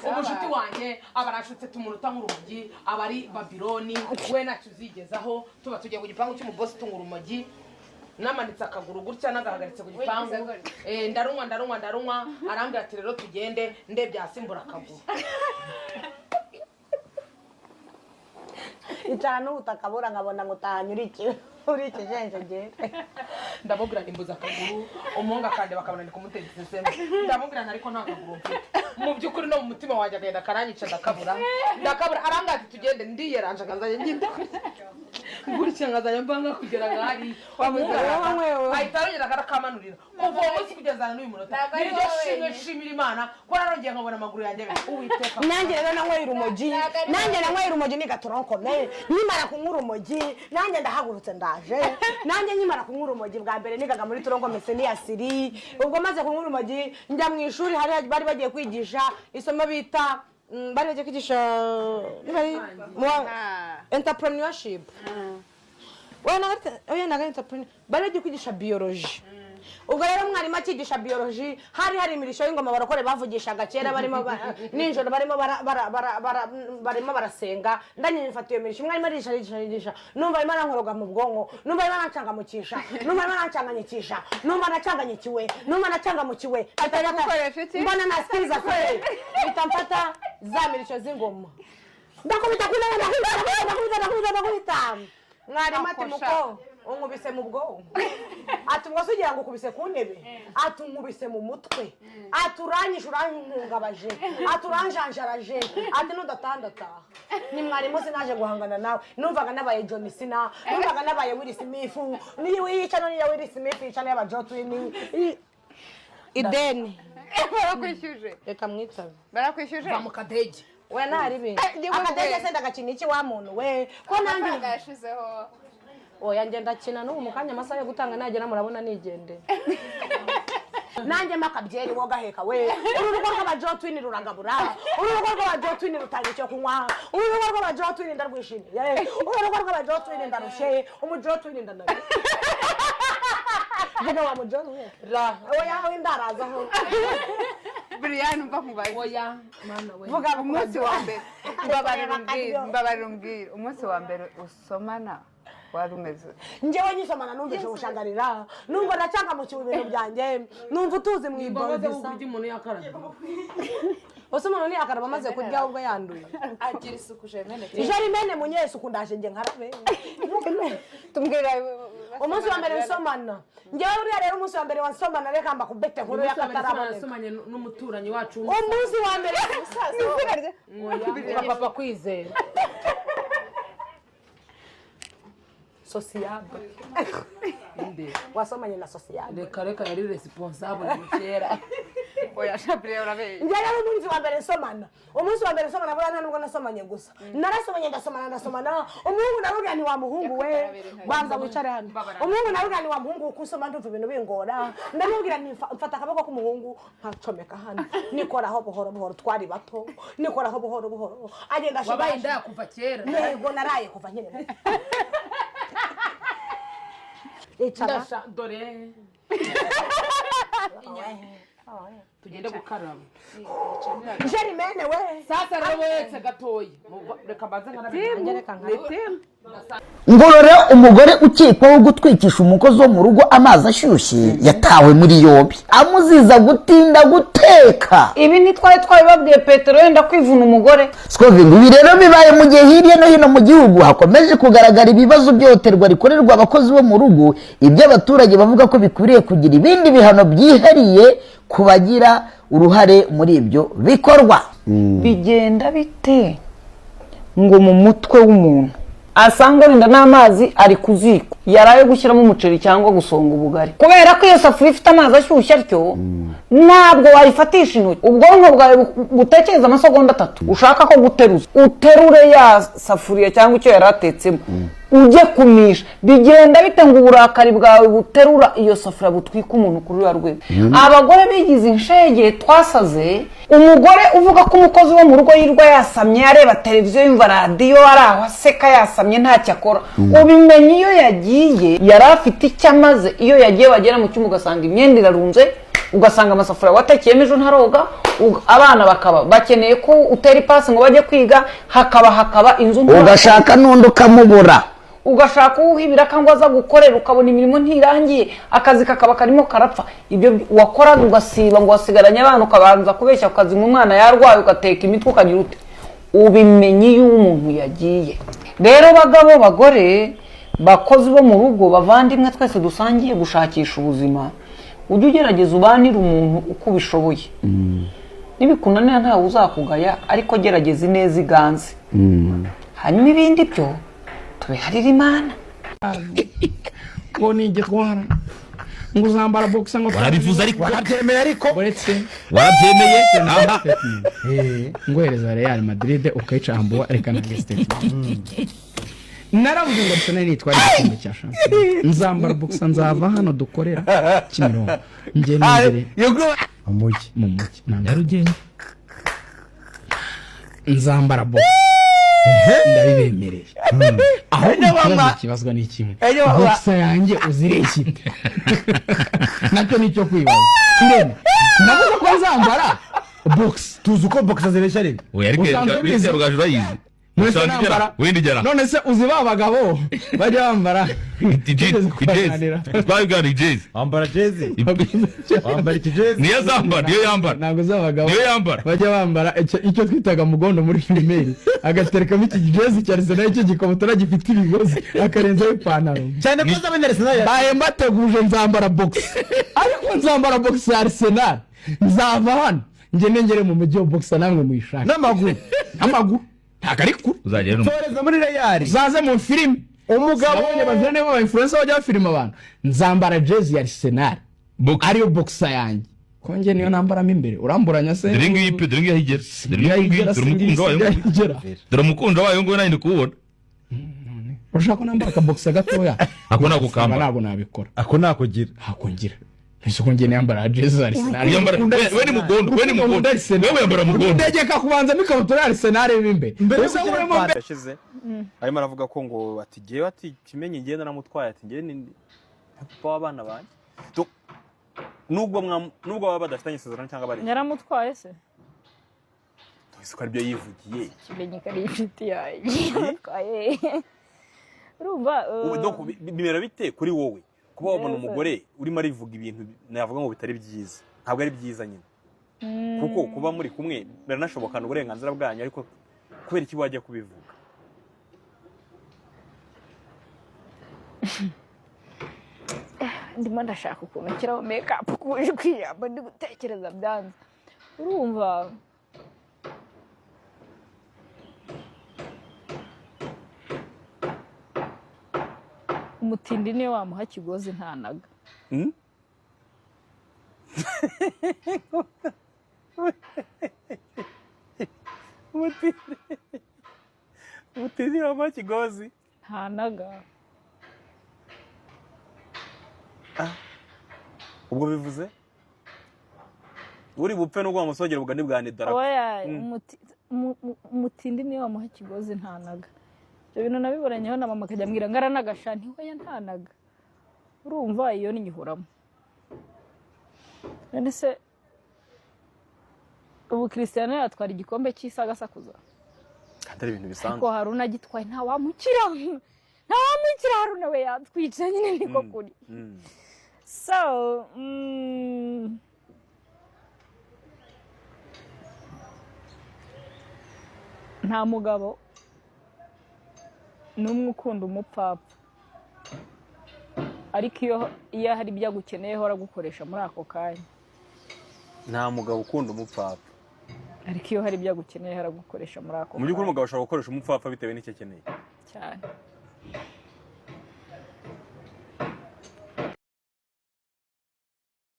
umushuti wanjye abarashutse tumuruta nk'urumogi abari Babiloni we nacyo uzigezaho tuba tugiye ku gipangu cy'umubosi tunga urumogi namanitse akaguru gutya nagahagaritse ku gipangu ndarunywa arambwira ati rero tugende ndebye hasimbura akaguru icana utakabura nkabona ngo tahanyurike uri kijenje ndamubwira nimbuza akaguru umuhungu akande bakabona ndi kumutegeka sema ndamubwira ariko nta kaguru mfite mu byukuri no mu mutima wanjye agenda karanyica ndakabura arambwira ati tugende ndiyeranje akazanye nginde gutya nkazanye mbanga kugera ngari ahita arongera akarakamanurira kuva uwo munsi kugeza n'uyu munota niryo shimira Imana ko narongeye nkabona amaguru yanjye uwiteka nanjye rero nanywera urumogi nigatronkomeye nimara kunywa urumogi nanjye ndahagurutse nanjye nyimara kunywa urumogi bwa mbere nigaga muri Torongo Meseniasiri ubwo maze kunywa urumogi njya mu ishuri hari bari bagiye kwigisha isomo bita bari bagiye kwigisha entrepreneurship naga entrepreneur bari bagiye kwigisha biology ubwo rero mwarimu akigisha biology hari imirisho y'ingoma barakore bavugishaga kera barimo ninjoro barimo barasenga ndanye mfatiye imirisho mwarimu arisha numva Imana nkoroga mu bwonko numva Imana ncangamukisha numva Imana nancanganyikisha numva nacanganyikiwe numva nacangamukiwe mbona nasikiriza fe bitamfata za mirisho z'ingoma ndakubita mwarimu ati muko unkubise mu bwonko ati ubwo sugira ngo ukubise ku ntebe ati unkubise mu mutwe ati uranyishe urankungabaje ati uranjanjaraje ati nudatandata ni mwarimu sinaje guhangana nawe numvaga nabaye John Cena numvaga nabaye Will Smith ni wica none ya Will Smith yica n'aba Jotwin ideni barakwishyuje reka mwitabe barakwishyuje va mu kadege we nari bi akadege senda gakina iki wa muntu we ko nanjye gashizeho oya ngenda kina no mu kanya amasaha yo gutanga nagera murabona nigende nanjye makabyeri wo gaheka we urugo rw'abajotwini ruragabura urugo rw'abajotwini rutanga icyo kunywa urugo rw'abajotwini ndarwishimiye urugo rw'abajotwini ndarushe umujotwini ndanabi Jina wa mujotwini ra oya we ndarazaho Brian umva nkubaye oya mana we vuga umunsi wa mbere mbabarira umbwira umunsi wa mbere usomana warumeze njyewe nyisomana numvise ubushangarira numva nacangamukiwe ibintu byanjye numva utuzi mu ibonza uburyo umuntu yakaraba ose umuntu ni akaraba maze kurya ubwo yanduye agira isuku Jerimene munyesuku ndaje nge nkarabe tumbwira umunsi wa mbere nsomana njyewe uriya rero umunsi wa mbere wansomana reka mba kubete nkuru y'akataraboneka nasomanye n'umuturanyi wacu umunsi wa mbere papa kwizera sociable wasomanye na sociable reka yari responsable kera oya shabire urabe njye rero umunsi wa mbere nsomana bora nubwo nasomanye gusa narasomanye ndasomana umuhungu naruga ni wa muhungu we banza wicare hano umuhungu naruga ni wa muhungu kusoma ndumva ibintu bingora ndamubwira ni mfata akaboko k'umuhungu nkacomeka hano nikoraho buhoro twari bato nikoraho buhoro agenda ashobora wabaye nda kuva kera yego naraye kuva nyine ndasha dore tugende gukaraba Jerimene we sasa rero wese gatoyi reka mbaze Ngorore umugore ukekwaho gutwikisha umukozi wo mu rugo amazi ashyushye yatawe muri yombi amuziza gutinda guteka. Ibi ni twabibabwiye Petero yenda kwivuna umugore. Scovinga ibi rero bibaye mu gihe hirya no hino mu gihugu hakomeje kugaragara ibibazo byoterwa rikorerwa abakozi bo mu rugo ibyo abaturage bavuga ko bikwiriye kugira ibindi bihano byihariye kubagira uruhare muri ibyo bikorwa. Bigenda bite ngo mu mutwe w'umuntu asanga rinda n'amazi ari kuziko yaraye gushyiramo umuceri cyangwa gusonga ubugari kubera ko iyo safuriya ifite amazi ashyushye atyo ntabwo wayifatisha intoki ubwonko bwawe butekereza amasegonda 3 ushaka ko guteruza uterure ya safuriya cyangwa icyo yaratetsemo ujye kumisha bigenda bite ngo uburakari bwawe buterura iyo safuriya butwika umuntu kuri rwa rwego. Abagore bigize inshege twasaze umugore uvuga ko umukozi wo mu rugo yirwa yasamye areba televiziyo yumva radio araho aseka yasamye ntacyo akora ubimenye iyo yagiye yari afite icyo amaze iyo yagiye bagera mu cyumba ugasanga imyenda irarunze ugasanga amasafuriya watekeyemo ejo ntaroga, abana bakaba bakeneye ko utera ipasi ngo bajye kwiga, hakaba inzu ugashaka n'undi ukamubura, ugashaka uwuhibira cyangwa aza gukorera ukabona imirimo ntirangiye, akazi kakaba karimo karapfa. Ibyo wakoraga ugasiba ngo wasigaranye abana, ukabanza kubeshya ukazi umwana yarwaye ugateka imitwe ukagira ute, ubimenye iyo umuntu yagiye. Rero bagabo bagore bakozi bo mu rugo bavandimwe twese dusangiye gushakisha ubuzima, ujye ugerageza ubanire umuntu uko ubishoboye. Nibikunanira ntawe uzakugaya, ariko gerageza ineza iganze. Hanyuma ibindi byo tubiharira Imana. Ngo nigitwara ngo uzambara boxer ngo warabivuze ariko warabyemeye ariko uretse warabyemeye aha ngohereza Real Madrid ukayicambua reka na statement naravuze ngo Arsenal nitwara igikombe cya champions, nzambara boxer nzava hano dukorera Kimironko ngiye n'imbere mu mujyi Nyarugenge, nzambara boxer ndabibemereye. Aho ikibazwa ni kimwe, boxer yanjye uzireshite nacyo nicyo kwibaza. Irene navuze ko nzambara box, tuzi uko boxer ziresha rero oya ariko rugaju bayizi none se uzi ba bagabo bajya bambara jezi, twabigana jezi, bambara jezi, bambara jezi niyo zambara, niyo yambara, ntabwo z'abagabo niyo yambara, bajya bambara icyo twitaga mugondo muri primeri, agaterekamo iki jezi cya Arsenal, icyo gikabutura gifite ibigozi akarenzaho ipantaro cyane ko z'abanya Arsenal baye mbateguje nzambara box, ariko nzambara box ya Arsenal nzava hano ngere mu mujyi wa box namwe muyishaka n'amaguru ntakarikuru uzagera toreza muri Real zaze mu film umugabo bavene ba influencer bajya film abantu, nzambara jezi ya Arsenal ariyo boxer yanjye konje niyo nambaramo imbere, uramburanya se dringi yipe dringi yahigera, dore umukunjo wayo ngo nani kubona urashaka ko nambara ka boxer gatoya ako nako kamba, ntabwo nabikora, ako nakugira isuko ngiye nambara jezi ya Arsenal, yambara we ni mugondo, wewe yambara mugondo, ndegeka kubanza mikabutura ya Arsenal bimbe mbese yashize arimo aravuga ko ngo ati giye ati kimenye ngenda namutwaye ati ngiye ni papa w'abana banjye nubwo baba badafitanye isezerano cyangwa bari yaramutwaye se isuko aribyo yivugiye kimenye kari inshuti yawe urumva donc bimera bite kuri wowe kuba wabona umugore urimo arivuga ibintu navuga ngo bitari byiza, ntabwo ari byiza nyine kuko kuba muri kumwe biranashobokana uburenganzira bwanyu, ariko kubera iki wajya kubivuga? ndimo ndashaka ukuntu nshyiraho make-up kuje kwiyamba ndi gutekereza byanze. Urumva umutindi niwe wamuha kigozi ntanaga. umutindi wamuha kigozi ntanaga. ubwo bivuze uri bupfe no gwamusogera ubugani bwa Nedara. Oya umutindi niwe wamuha kigozi ntanaga. Ibyo bintu nabiboranyeho na mama akajya ambwira ngaranagasha ntiwe ntanaga. Urumva iyo ni nyihuramo. None se ubu Cristiano yatwara igikombe cy'isagasakuza atari ibintu bisanzwe ko Haruna agitwaye nta wamukira Haruna we yatwica nyine niko kuri. So nta mugabo n'umwe ukunda umupfapfa, ariko iyo hari ibyo agukeneye hora gukoresha muri ako kanya. Nta mugabo ukunda umupfapfa, ariko iyo hari ibyo agukeneye hora gukoresha muri ako kanya. Mu by'ukuri umugabo ashobora gukoresha umupfapfa bitewe n'icyo akeneye cyane.